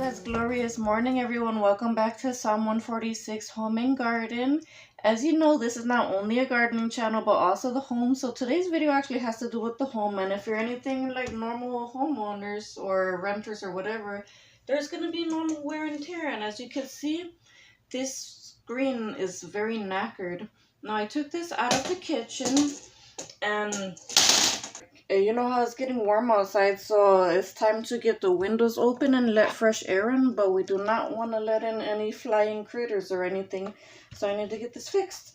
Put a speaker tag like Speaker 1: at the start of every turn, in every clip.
Speaker 1: Good glorious morning, everyone. Welcome back to Psalm 146 Home and Garden. As you know, this is not only a gardening channel but also the home. So today's video actually has to do with the home, and if you're anything like normal homeowners or renters or whatever, there's going to be normal wear and tear. And as you can see, this screen is very knackered. Now I took this out of the kitchen, and you know how it's getting warm outside, so it's time to get the windows open and let fresh air in, but we do not want to let in any flying critters or anything, so I need to get this fixed.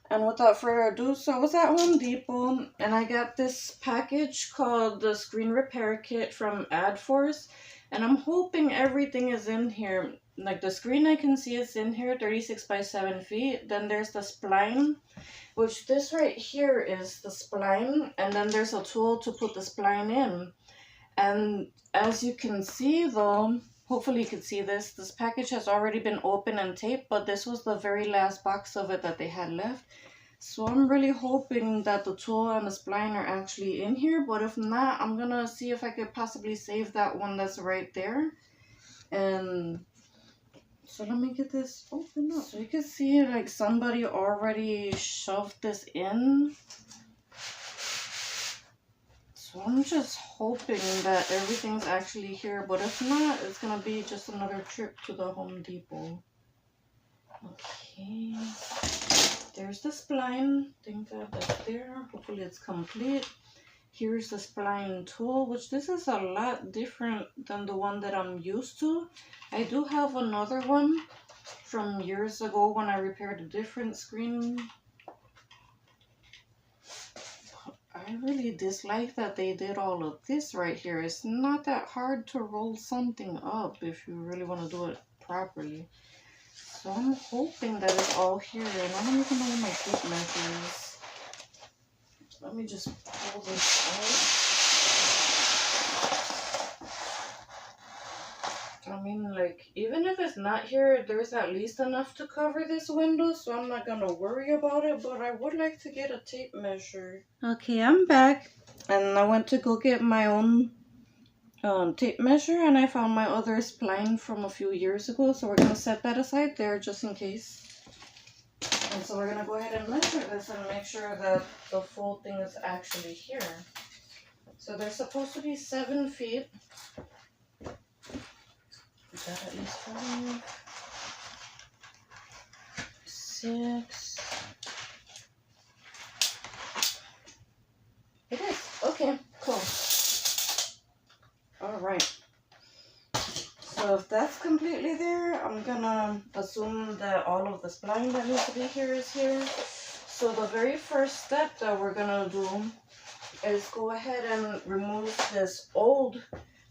Speaker 1: And without further ado, so I was at Home Depot and I got this package called the Screen Repair Kit from AdForce, and I'm hoping everything is in here. Like the screen, I can see it's in here, 36 by 7 feet. Then there's the spline, which this right here is the spline, and then there's a tool to put the spline in. And as you can see though, hopefully you can see this package has already been opened and taped, but this was the very last box of it that they had left. So I'm really hoping that the tool and the spline are actually in here, but if not, I'm gonna see if I could possibly save that one that's right there. And so let me get this open up. So you can see like somebody already shoved this in. So I'm just hoping that everything's actually here, but if not, it's gonna be just another trip to the Home Depot. Okay, there's the spline. Thank God that's there. Hopefully it's complete. Here's the spline tool, which this is a lot different than the one that I'm used to. I do have another one from years ago when I repaired a different screen. I really dislike that they did all of this right here. It's not that hard to roll something up if you really want to do it properly. So I'm hoping that it's all here, and I don't even know what my tape measure is. Let me just pull this out. I mean, like, even if it's not here, there's at least enough to cover this window, so I'm not gonna worry about it, but I would like to get a tape measure. Okay, I'm back, and I went to go get my own tape measure, and I found my other spline from a few years ago, so we're gonna set that aside there just in case. And so we're gonna go ahead and measure this and make sure that the full thing is actually here. So they're supposed to be 7 feet. Is that at least 5, 6? It is. Okay, cool. Alright. So if that's completely there, I'm gonna assume that all of the spline that needs to be here is here. So the very first step that we're gonna do is go ahead and remove this old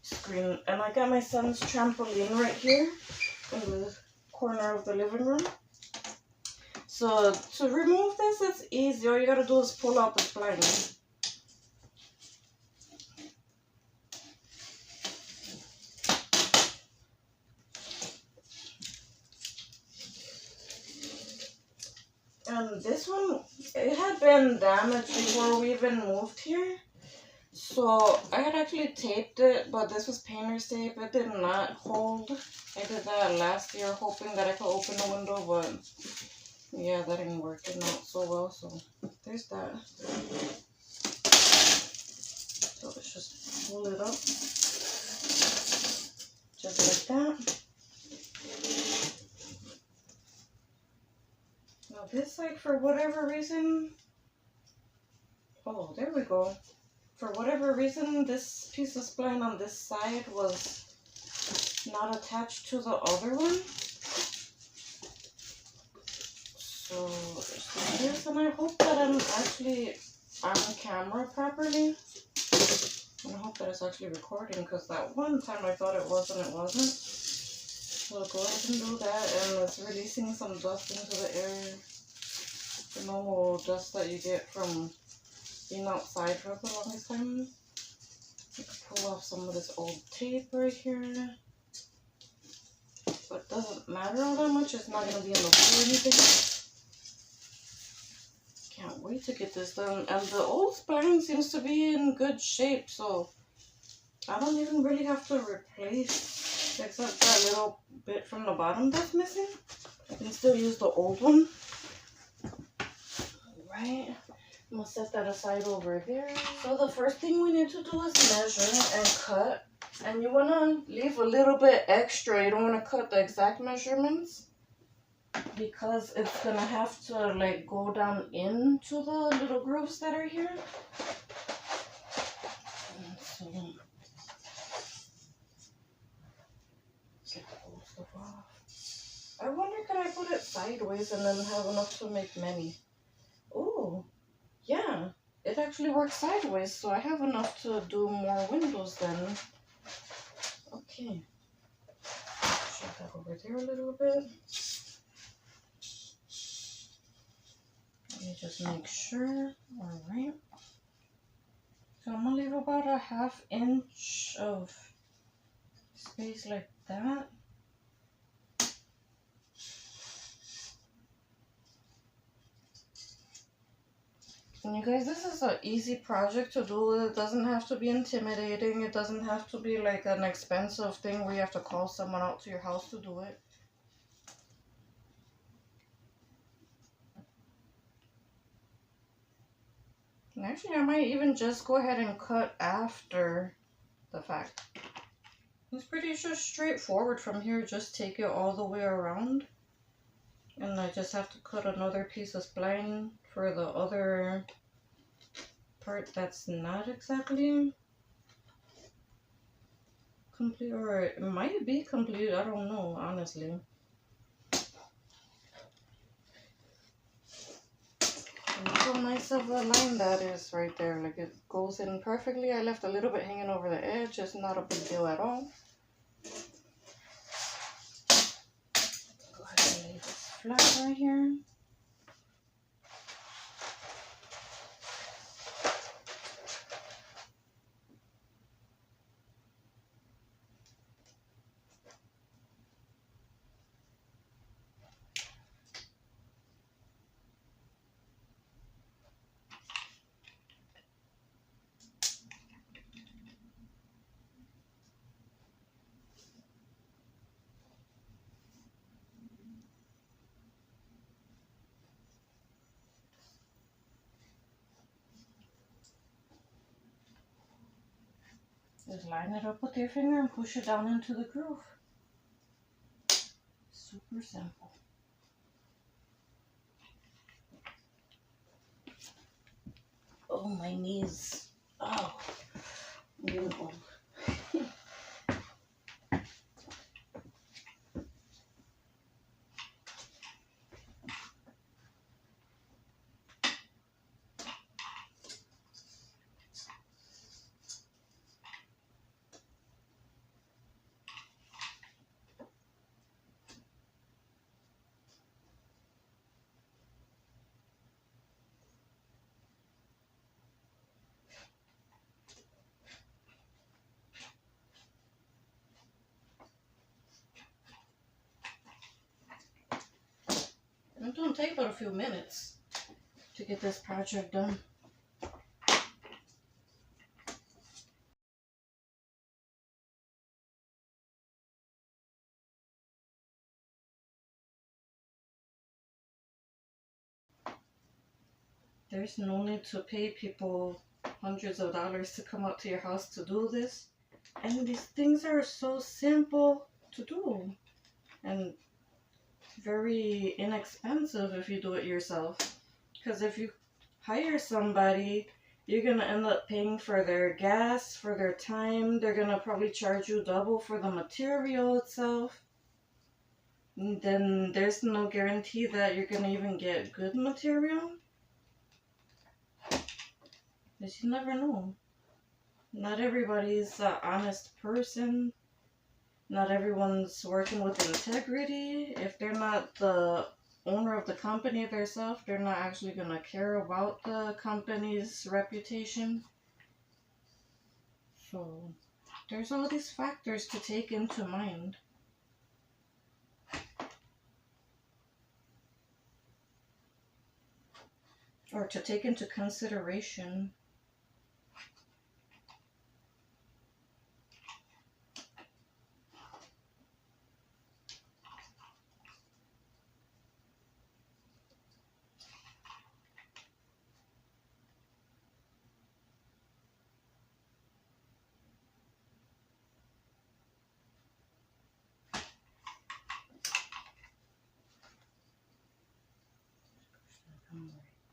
Speaker 1: screen. And I got my son's trampoline right here in the corner of the living room. So to remove this, it's easy. All you gotta do is pull out the spline. And this one, it had been damaged before we even moved here. So I had actually taped it, but this was painter's tape. It did not hold. I did that last year hoping that I could open the window, but yeah, that didn't work out so well. So there's that. So let's just pull it up. Just like that. Now this side, for whatever reason, oh, there we go. For whatever reason, this piece of spline on this side was not attached to the other one. So there's this, and I hope that I'm actually on camera properly. And I hope that it's actually recording, because that one time I thought it was and it wasn't. So go ahead and do that, and it's releasing some dust into the air. The normal dust that you get from being outside for the longest time. You can pull off some of this old tape right here. But it doesn't matter all that much. It's not going to be in the way or anything. Can't wait to get this done. And the old spline seems to be in good shape, so I don't even really have to replace except that little bit from the bottom that's missing. I can still use the old one. Right. I'm gonna set that aside over there. So the first thing we need to do is measure and cut. And you wanna leave a little bit extra. You don't wanna cut the exact measurements because it's gonna have to like go down into the little grooves that are here. So get the old stuff off. I wonder, could I put it sideways and then have enough to make many? Oh, yeah. It actually works sideways, so I have enough to do more windows then. Okay. Shove that over there a little bit. Let me just make sure. Alright. So I'm gonna leave about a 1/2 inch of space like that. And you guys, this is an easy project to do. It doesn't have to be intimidating. It doesn't have to be like an expensive thing where you have to call someone out to your house to do it. And actually, I might even just go ahead and cut after the fact. It's pretty just straightforward from here. Just take it all the way around. And I just have to cut another piece of spline for the other part that's not exactly complete, or it might be complete. I don't know, honestly. And look how nice of a line that is right there. Like it goes in perfectly. I left a little bit hanging over the edge. It's not a big deal at all. Go ahead and lay this flat right here. Just line it up with your finger and push it down into the groove. Super simple. Oh, my knees. Oh, I'm getting old. It don't take but a few minutes to get this project done. There's no need to pay people hundreds of dollars to come out to your house to do this. And these things are so simple to do and very inexpensive if you do it yourself. Because if you hire somebody, you're going to end up paying for their gas, for their time. They're going to probably charge you double for the material itself. And then there's no guarantee that you're going to even get good material. Because you never know. Not everybody's an honest person. Not everyone's working with integrity. If they're not the owner of the company themselves, they're not actually going to care about the company's reputation. So there's all these factors to take into mind. Or to take into consideration.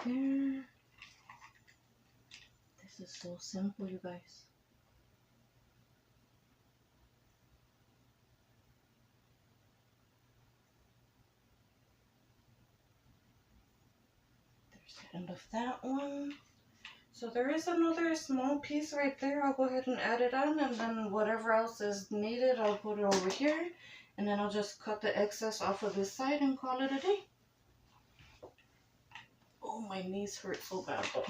Speaker 1: there. This is so simple, you guys. There's the end of that one. So there is another small piece right there. I'll go ahead and add it on, and then whatever else is needed, I'll put it over here. And then I'll just cut the excess off of this side and call it a day. Oh, my knees hurt so bad though.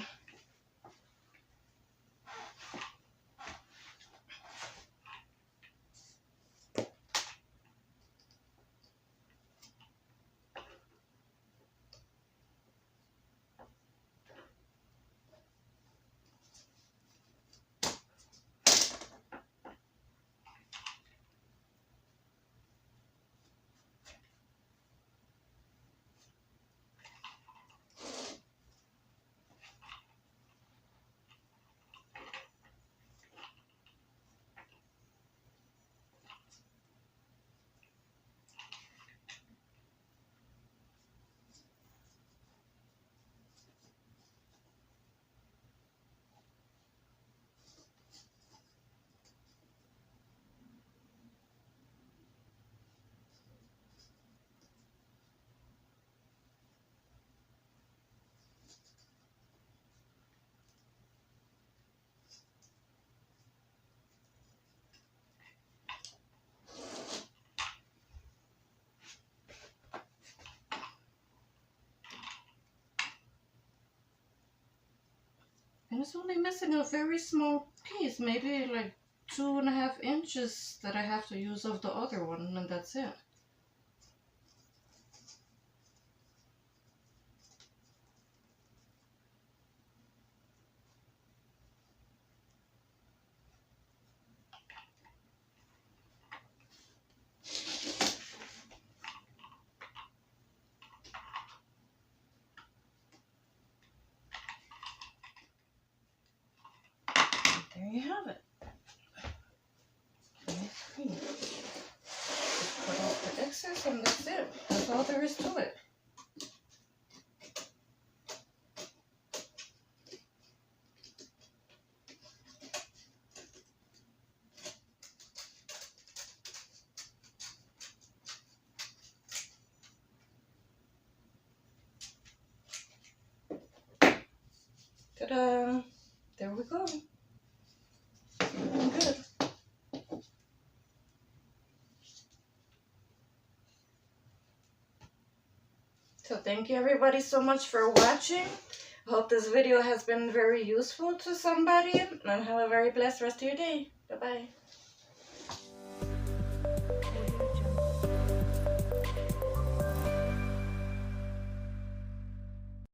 Speaker 1: And it's only missing a very small piece, maybe like 2.5 inches that I have to use of the other one, and that's it. There you have it. Nice cream. Just cut off the excess and that's it. That's all there is to it. Ta-da! There we go. Good. So thank you everybody so much for watching. I hope this video has been very useful to somebody, and have a very blessed rest of your day. Bye-bye.